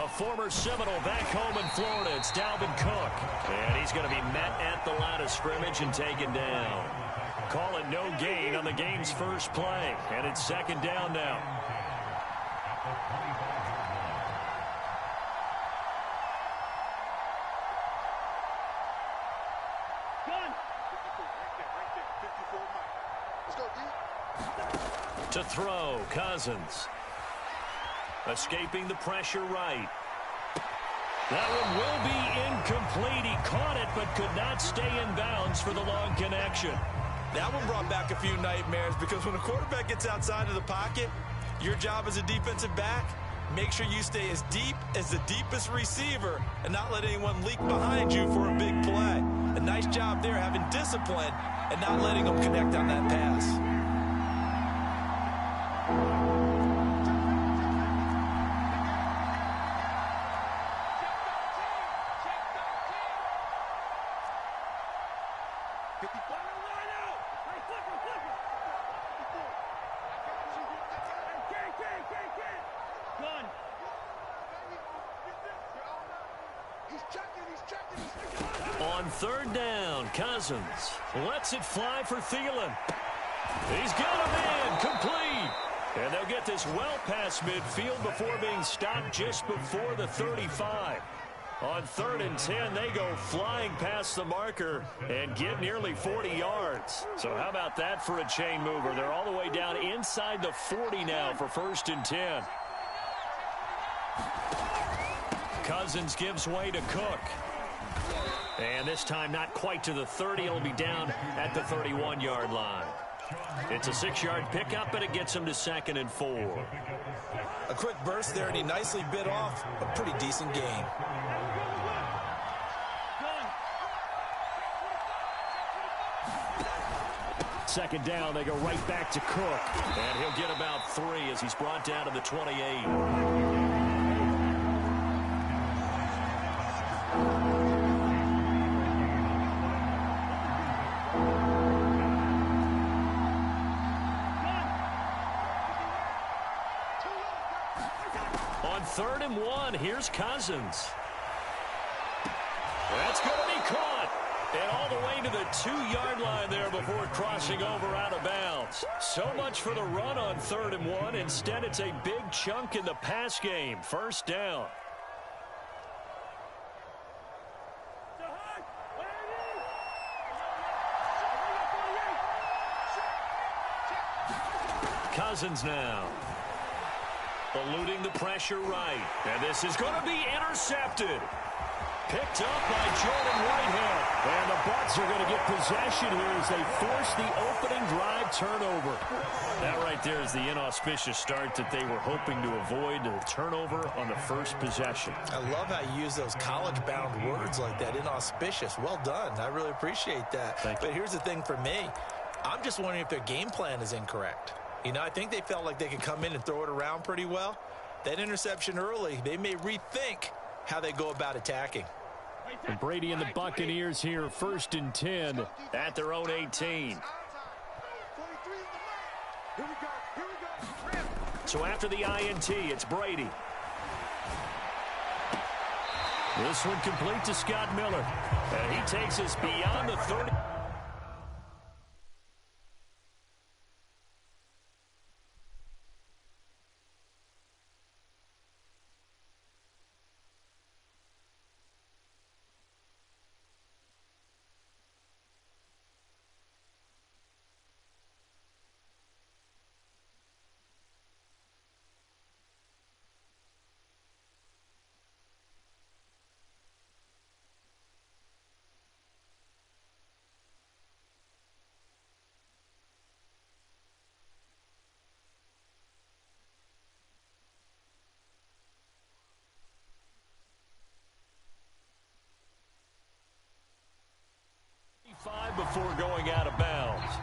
A former Seminole back home in Florida. It's Dalvin Cook. And he's going to be met at the line of scrimmage and taken down. Call it no gain on the game's first play. And it's second down now. To throw, Cousins. Escaping the pressure right. That one will be incomplete. He caught it but could not stay in bounds for the long connection. That one brought back a few nightmares because when a quarterback gets outside of the pocket, your job as a defensive back, make sure you stay as deep as the deepest receiver and not let anyone leak behind you for a big play. A nice job there having discipline and not letting them connect on that pass. On third down, Cousins lets it fly for Thielen. He's got him in, complete. And they'll get this well past midfield before being stopped just before the 35. On 3rd and 10, they go flying past the marker and get nearly 40 yards. So how about that for a chain mover? They're all the way down inside the 40 now for 1st and 10. Cousins gives way to Cook. And this time not quite to the 30. It'll be down at the 31-yard line. It's a 6-yard pickup, but it gets him to 2nd and 4. A quick burst there, and he nicely bit off a pretty decent gain. Second down, they go right back to Cook. And he'll get about 3 as he's brought down to the 28. On 3rd and 1, here's Cousins. That's going to be caught. And all the way to the 2-yard line there before crossing over out of bounds. So much for the run on 3rd and 1. Instead, it's a big chunk in the pass game. 1st down. Cousins now. Eluding the pressure right. And this is going to be intercepted. Picked up by Jordan Whitehead. And the Bucs are going to get possession here as they force the opening drive turnover. That right there is the inauspicious start that they were hoping to avoid, a turnover on the first possession. I love how you use those college-bound words like that, inauspicious. Well done. I really appreciate that. But here's the thing for me. I'm just wondering if their game plan is incorrect. You know, I think they felt like they could come in and throw it around pretty well. That interception early, they may rethink how they go about attacking. And Brady and the Buccaneers here, 1st and 10 at their own 18. So after the INT, it's Brady. This one complete to Scott Miller. And he takes us beyond the 30. Before going out of bounds.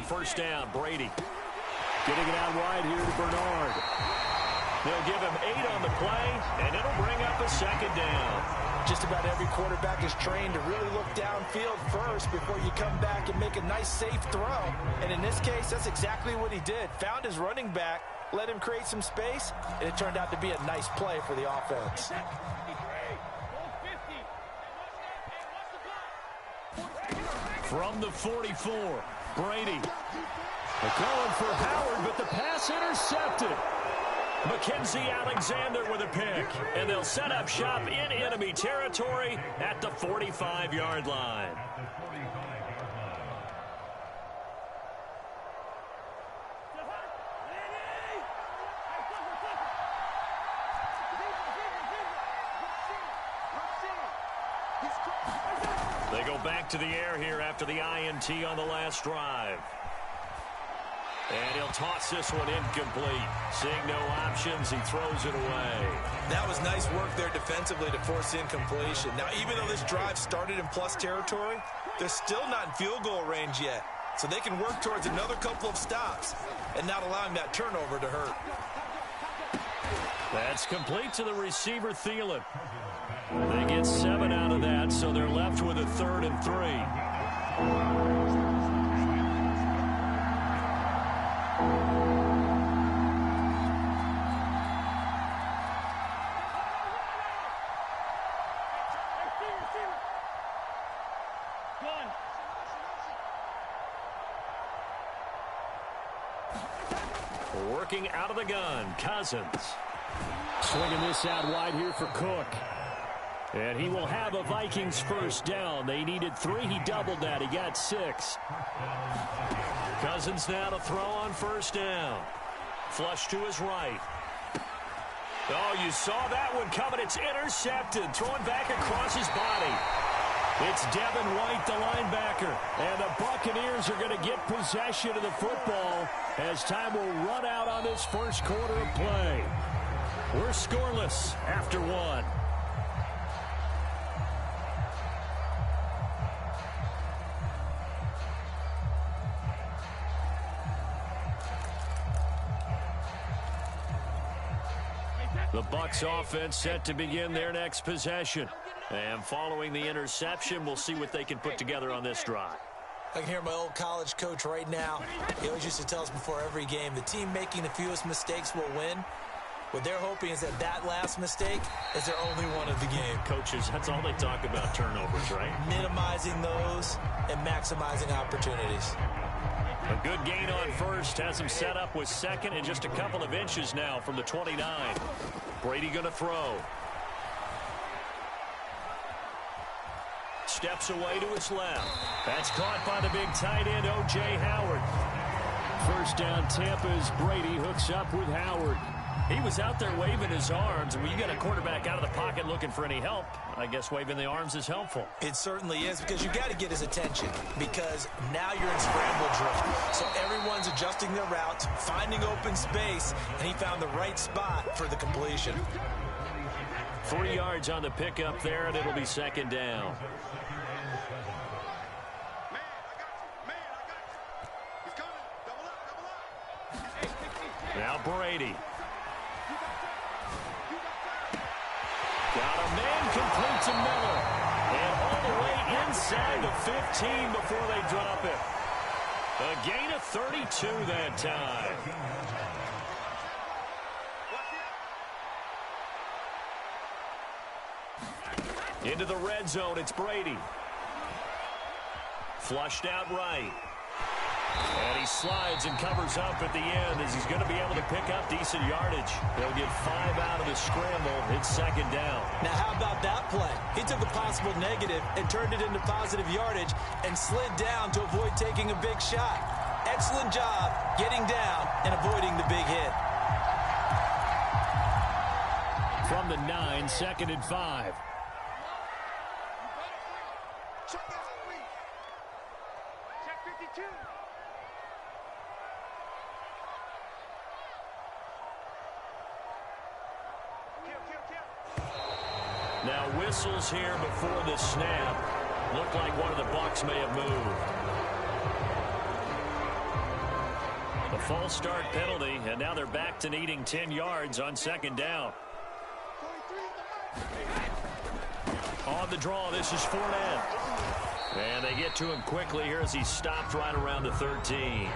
first down. Brady. Getting it out wide here to Bernard. They'll give him 8 on the play, and it'll bring up a second down. Just about every quarterback is trained to really look downfield first before you come back and make a nice, safe throw. And in this case, that's exactly what he did. Found his running back, let him create some space, and it turned out to be a nice play for the offense. From the 44, Brady. They're going for Howard, but the pass intercepted. Mackenzie Alexander with a pick, and they'll set up shop in enemy territory at the 45-yard line. They go back to the air here after the INT on the last drive. And he'll toss this one incomplete. Seeing no options, he throws it away. That was nice work there defensively to force incompletion. Now, even though this drive started in plus territory, they're still not in field goal range yet. So they can work towards another couple of stops and not allowing that turnover to hurt. That's complete to the receiver, Thielen. They get 7 out of that, so they're left with a 3rd and 3. Working out of the gun, Cousins. Swinging this out wide here for Cook. And he will have a Vikings first down. They needed 3. He doubled that. He got 6. Cousins now to throw on first down. Flush to his right. Oh, you saw that one coming. It's intercepted. Throwing back across his body. It's Devin White, the linebacker. And the Buccaneers are going to get possession of the football as time will run out on this first quarter of play. We're scoreless after 1. The Bucs offense set to begin their next possession. And following the interception, we'll see what they can put together on this drive. I can hear my old college coach right now. He always used to tell us before every game, the team making the fewest mistakes will win. What they're hoping is that last mistake is their only one of the game. Coaches, that's all they talk about, turnovers, right? Minimizing those and maximizing opportunities. A good gain on first has him set up with second and just a couple of inches now from the 29. Brady going to throw. Steps away to his left. That's caught by the big tight end, O.J. Howard. First down, Tampa's Brady hooks up with Howard. He was out there waving his arms, and when you got a quarterback out of the pocket looking for any help, I guess waving the arms is helpful. It certainly is, because you got to get his attention, because now you're in scramble drill. So everyone's adjusting their routes, finding open space, and he found the right spot for the completion. 3 yards on the pickup there, and it'll be second down. Now Brady. Got a man complete to Miller. And all the way inside the 15 before they drop it. A gain of 32 that time. Into the red zone, it's Brady. Flushed out right. And he slides and covers up at the end as he's going to be able to pick up decent yardage. They'll get 5 out of the scramble. It's second down. Now, how about that play? He took a possible negative and turned it into positive yardage and slid down to avoid taking a big shot. Excellent job getting down and avoiding the big hit. From the 9, second and 5. Check 52. Now whistles here before the snap. Looked like one of the Bucs may have moved. A false start penalty, and now they're back to needing 10 yards on second down. On the draw, this is Fournette. And they get to him quickly here as he stopped right around the 13.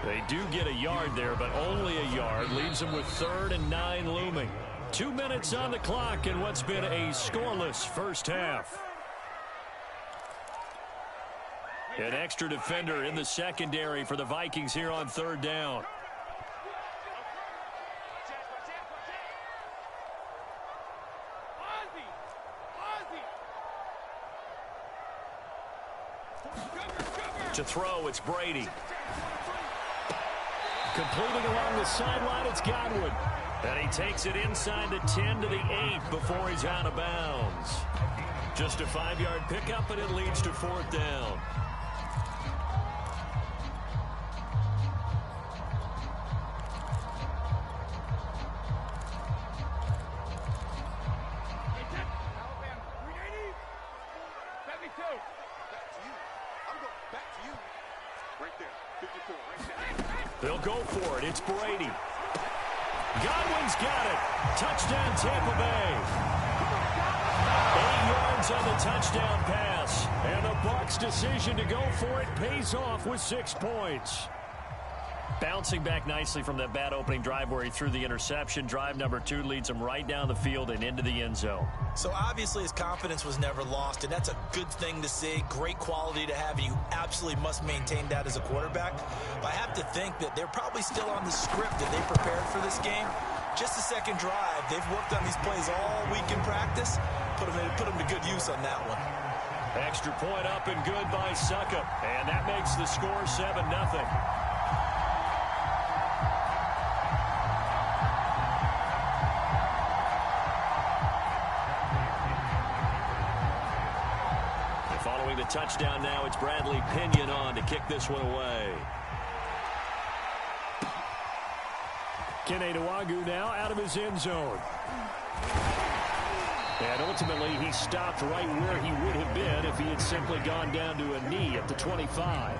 They do get a yard there, but only a yard. Leaves them with 3rd and 9 looming. 2 minutes on the clock in what's been a scoreless first half. An extra defender in the secondary for the Vikings here on 3rd down. To throw, it's Brady. Completing along the sideline, it's Godwin. And he takes it inside the 10 to the 8 before he's out of bounds. Just a 5-yard pickup, and it leads to 4th down. They'll go for it. It's Brady. Godwin's got it. Touchdown, Tampa Bay. 8 yards on the touchdown pass. And the Bucs' decision to go for it pays off with 6 points. Bouncing back nicely from that bad opening drive where he threw the interception. Drive number 2 leads him right down the field and into the end zone. So obviously his confidence was never lost, and that's a good thing to see. Great quality to have, and you absolutely must maintain that as a quarterback. But I have to think that they're probably still on the script that they prepared for this game. Just the second drive, they've worked on these plays all week in practice. Put them to good use on that one. Extra point up and good by Suckup, and that makes the score 7-0. Following the touchdown now, it's Bradley Pinion on to kick this one away. Kene Nwangwu now out of his end zone. And ultimately, he stopped right where he would have been if he had simply gone down to a knee at the 25.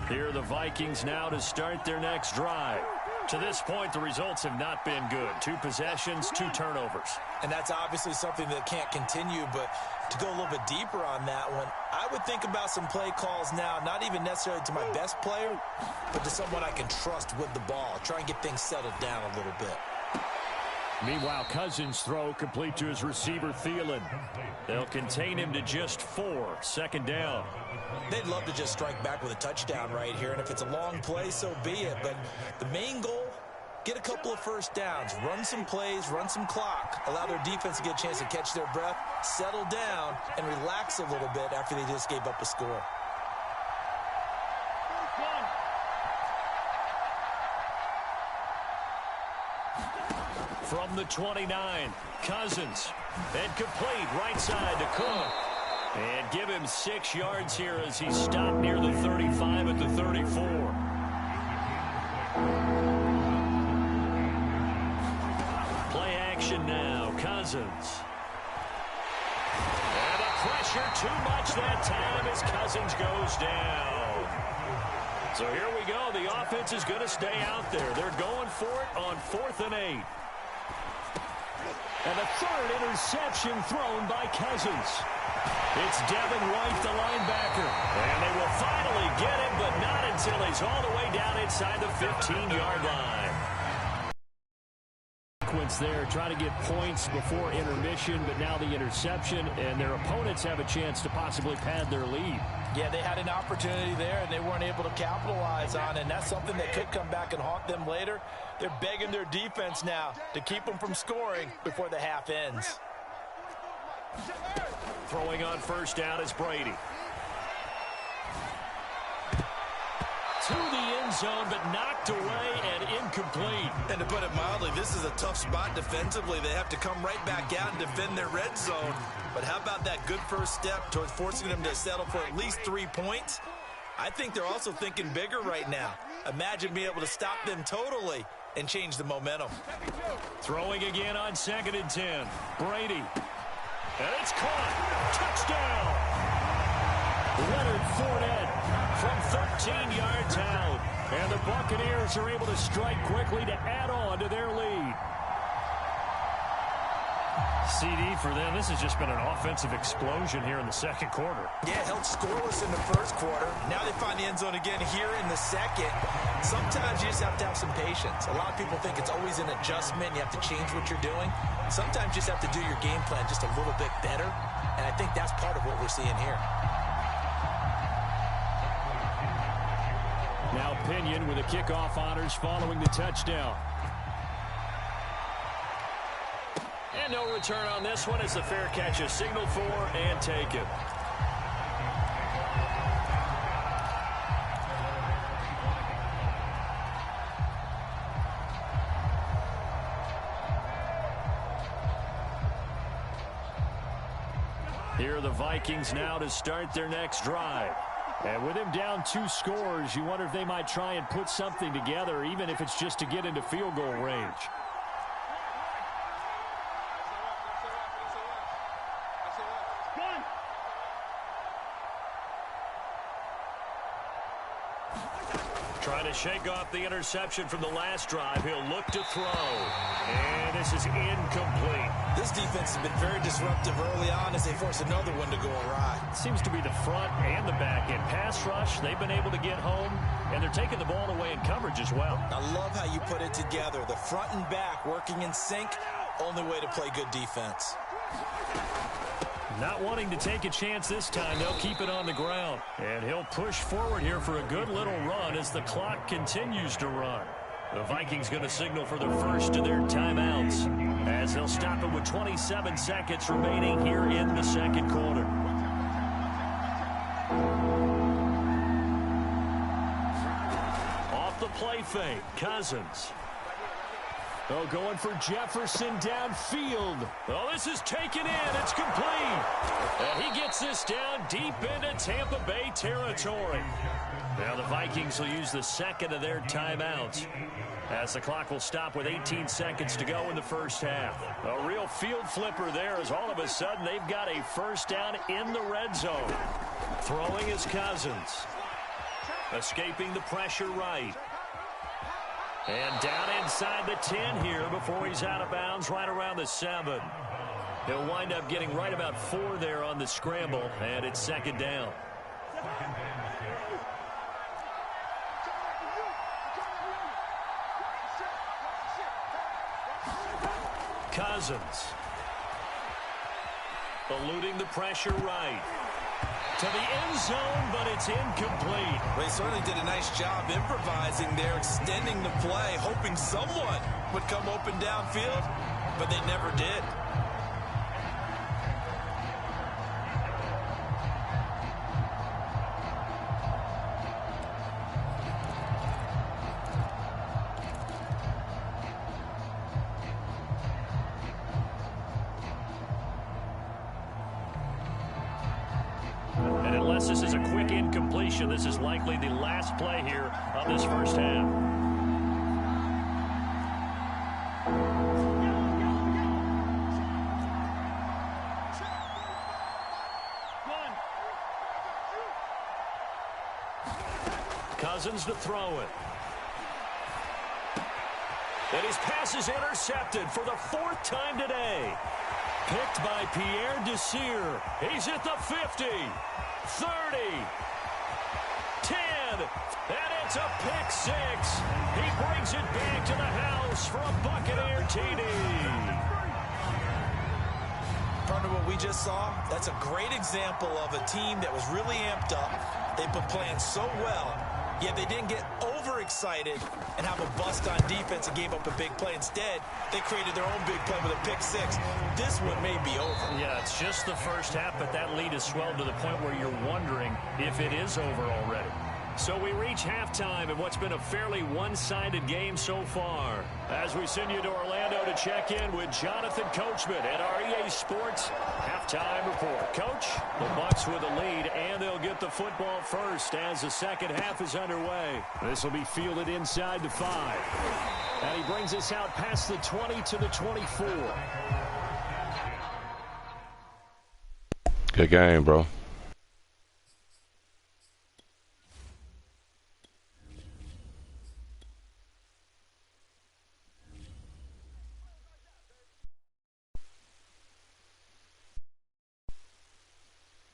Here are the Vikings now to start their next drive. To this point, the results have not been good. 2 possessions, 2 turnovers. And that's obviously something that can't continue, but to go a little bit deeper on that one, I would think about some play calls now, not even necessarily to my best player, but to someone I can trust with the ball. Try and get things settled down a little bit. Meanwhile, Cousins' throw complete to his receiver, Thielen. They'll contain him to just 4, 2nd down. They'd love to just strike back with a touchdown right here, and if it's a long play, so be it. But the main goal, get a couple of first downs, run some plays, run some clock, allow their defense to get a chance to catch their breath, settle down, and relax a little bit after they just gave up a score. From the 29, Cousins. And complete right side to Cook. And give him 6 yards here as he stopped near the 35 at the 34. Play action now. Cousins. And the pressure too much that time as Cousins goes down. So here we go. The offense is going to stay out there. They're going for it on 4th and 8. And the 3rd interception thrown by Cousins. It's Devin White, the linebacker. And they will finally get him, but not until he's all the way down inside the 15-yard line. There, try to get points before intermission, but now the interception, and their opponents have a chance to possibly pad their lead. Yeah, they had an opportunity there, and they weren't able to capitalize on it, and that's something that could come back and haunt them later. They're begging their defense now to keep them from scoring before the half ends. Throwing on 1st down is Brady. To the end zone, but knocked away and incomplete. And to put it mildly, this is a tough spot defensively. They have to come right back out and defend their red zone. But how about that good first step towards forcing them to settle for at least 3 points? I think they're also thinking bigger right now. Imagine being able to stop them totally and change the momentum. Throwing again on 2nd and 10. Brady. And it's caught. Touchdown. Leonard Fournette from 13 yards out. And the Buccaneers are able to strike quickly to add on to their lead. CD for them, this has just been an offensive explosion here in the second quarter. Yeah, held scoreless in the first quarter. Now they find the end zone again here in the second. Sometimes you just have to have some patience. A lot of people think it's always an adjustment. You have to change what you're doing. Sometimes you just have to do your game plan just a little bit better. And I think that's part of what we're seeing here. Now Pinion with the kickoff honors following the touchdown. And no return on this one as the fair catch is signaled for and taken. Here are the Vikings now to start their next drive. And with him down 2 scores, you wonder if they might try and put something together, even if it's just to get into field goal range. Trying to shake off the interception from the last drive. He'll look to throw. And this is incomplete. This defense has been very disruptive early on as they force another one to go awry. Seems to be the front and the back end. Pass rush, they've been able to get home, and they're taking the ball away in coverage as well. I love how you put it together. The front and back working in sync, only way to play good defense. Not wanting to take a chance this time. They'll keep it on the ground. And he'll push forward here for a good little run as the clock continues to run. The Vikings going to signal for the first of their timeouts as they'll stop it with 27 seconds remaining here in the second quarter. Off the play fake, Cousins. Oh, going for Jefferson downfield. Oh, this is taken in. It's complete. And he gets this down deep into Tampa Bay territory. Now the Vikings will use the second of their timeouts as the clock will stop with 18 seconds to go in the first half. A real field flipper there as all of a sudden they've got a first down in the red zone. Throwing is Cousins. Escaping the pressure right. And down inside the 10 here before he's out of bounds right around the 7. He'll wind up getting right about 4 there on the scramble, and it's second down. Cousins. Eluding the pressure right. To the end zone, but it's incomplete. They certainly did a nice job improvising there, extending the play, hoping someone would come open downfield, but they never did. This is a quick incompletion. This is likely the last play here of this first half. Cousins to throw it. And his pass is intercepted for the 4th time today. Picked by Pierre Desir. He's at the 50. 30, 10, and it's a pick 6. He brings it back to the house for a Buccaneer TD. Part of what we just saw, that's a great example of a team that was really amped up. They've been playing so well, yet they didn't get overexcited and have a bust on defense and gave up a big play. Instead, they created their own big play with a pick 6. This one may be over. Yeah, it's just the first half, but that lead has swelled to the point where you're wondering if it is over already. So we reach halftime in what's been a fairly one-sided game so far. As we send you to Orlando to check in with Jonathan Coachman at our EA Sports Halftime Report. Coach, the Bucs with the lead, and they'll get the football first as the second half is underway. This will be fielded inside the 5. And he brings us out past the 20 to the 24. the game, bro.